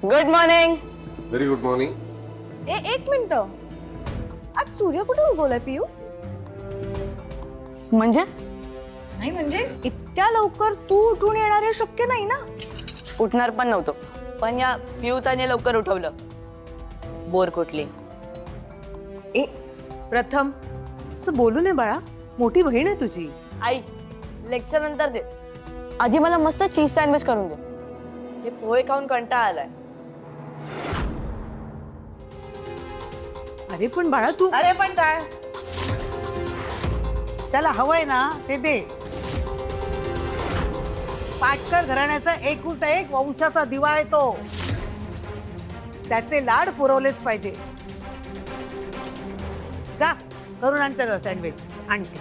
Good morning. Very good morning. एक minute, आज सूर्य कुठे उगवलाय पियू? म्हणजे नाही म्हणजे इतक्या लवकर तू उठून येणार हे शक्य नाही ना. उठणार पण नव्हतो, पण या पियुताने लवकर उठवलं. बोर कुठली. ए प्रथम असं बोलू नये बाळा, मोठी बहीण आहे तुझी. आई लेक्चर नंतर दे, आधी मला मस्त चीज सँडविच करून दे. हे पोहे खाऊन कंटाळा आलाय. अरे पण बाळा तू, अरे पण काय, त्याला हवंय ना ते दे. पाटकर घराण्याचा एकुलता एक वंशाचा दिवा आहे तो, त्याचे लाड पुरवलेच पाहिजे. जा करून आण त्याला सँडविच. आणते.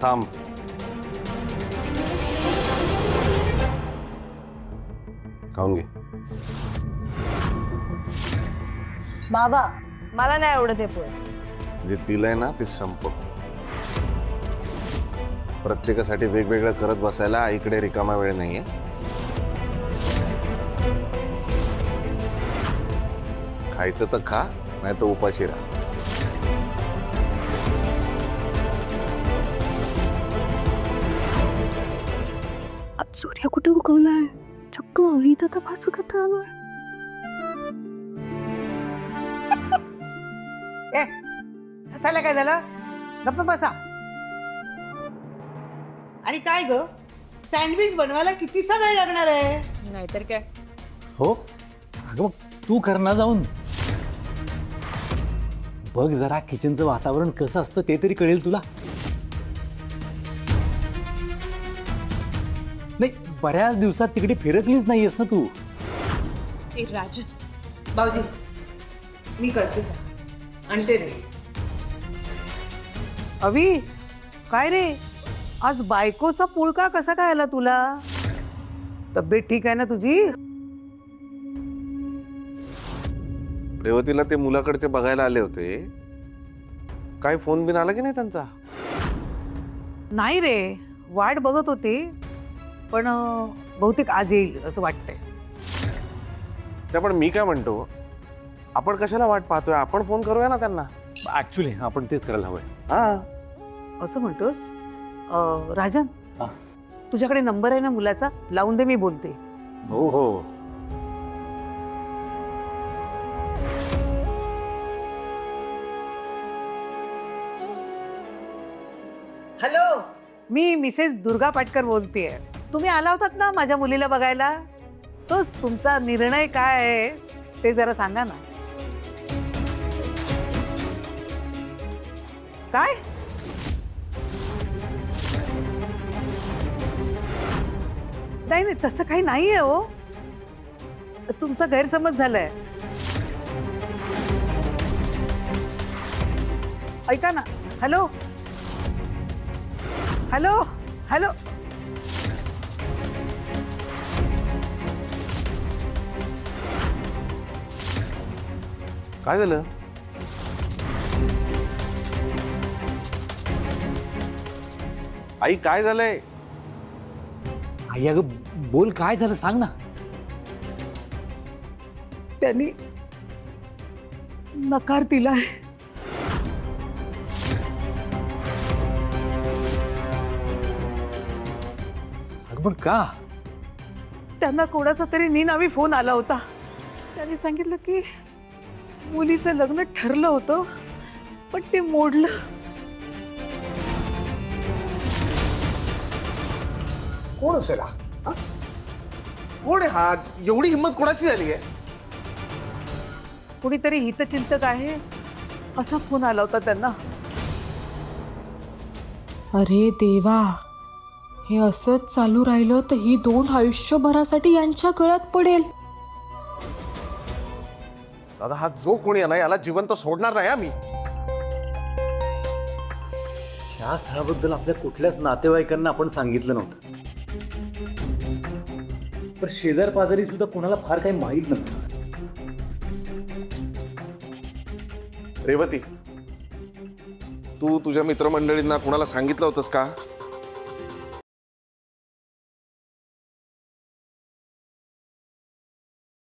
थांब. खाऊन घे. बाबा मला नाही आवडत हे पोहे. जे दिलंय ना ते संपव. प्रत्येकासाठी वेगवेगळं करत बसायला आईकडे रिकामा वेळ नाहीये. खायचं तर खा, नाही तर उपाशी राहा. आज सूर्य कुठे उगवलाय? चक्क अविता तपासू कथा आलोय. ए हसायला काय झालं? गप्प बसा. आणि काय ग, सँडविच बनवायला कितीसा वेळ लागणार आहे? नाहीतर काय. हो अगं मग तू कर ना जाऊन. बघ जरा किचनचं वातावरण कसं असतं ते तरी कळेल तुला. नाही बऱ्याच दिवसात तिकडे फिरकलीच नाहीयेस ना तू. राजन भाऊजी मी करते आणते रे. अवी काय रे, आज बायकोचा पुळका कसा काय आला तुला? तब्येत ठीक आहे ना तुझी? रेवतीला ते मुलाकडचे बघायला आले होते. काय फोन बिन आला की नाही त्यांचा? नाही रे, वाट बघत होते, पण बहुतेक आज येईल असं वाटतंय. त्या पण मी काय म्हणतो, आपण कशाला वाट पाहतोय, आपण फोन करूया ना त्यांना. ऍक्च्युली आपण तेच करायला हवंय. हा असं म्हणतोस? राजन हा. तुझ्याकडे नंबर आहे ना मुलाचा? लावून दे, मी बोलते. हो हो. हॅलो, मी मिसेस दुर्गा पाटकर बोलतेय. तुम्ही आला होतात ना माझ्या मुलीला बघायला? तोच तुमचा निर्णय काय आहे ते जरा सांगा ना. काय? नाही नाही तसं काही नाहीये हो, तुमचा गैरसमज झालाय. ऐका ना. Hello hello hello. काय झालं? आई काय झालंय? आई अगं बोल काय झालं सांग ना. त्यांनी नकार दिलाय. अगं पण का? त्यांना कोणाचा तरी निनावी फोन आला होता. त्यांनी सांगितलं की मुलीचं लग्न ठरलं होतं, पण ते मोडलं. कोण असेल हा? कोण आहे हा? एवढी हिंमत कोणाची झाली आहे? कुणीतरी हितचिंतक आहे असा फोन आला होता त्यांना. अरे देवा, हे असंच चालू राहिलं तर ही दोन आयुष्यभरासाठी यांच्या गळ्यात पडेल. दादा हा जो कोणी आहे ना याला जिवंत सोडणार नाही आम्ही. ह्या स्थळाबद्दल आपल्या कुठल्याच नातेवाईकांना आपण सांगितलं नव्हतं. पण शेजार पाजारी सुद्धा कोणाला फार काही माहीत नव्हतं. रेवती, तू तुझ्या मित्रमंडळींना कुणाला सांगितलं होतंस का?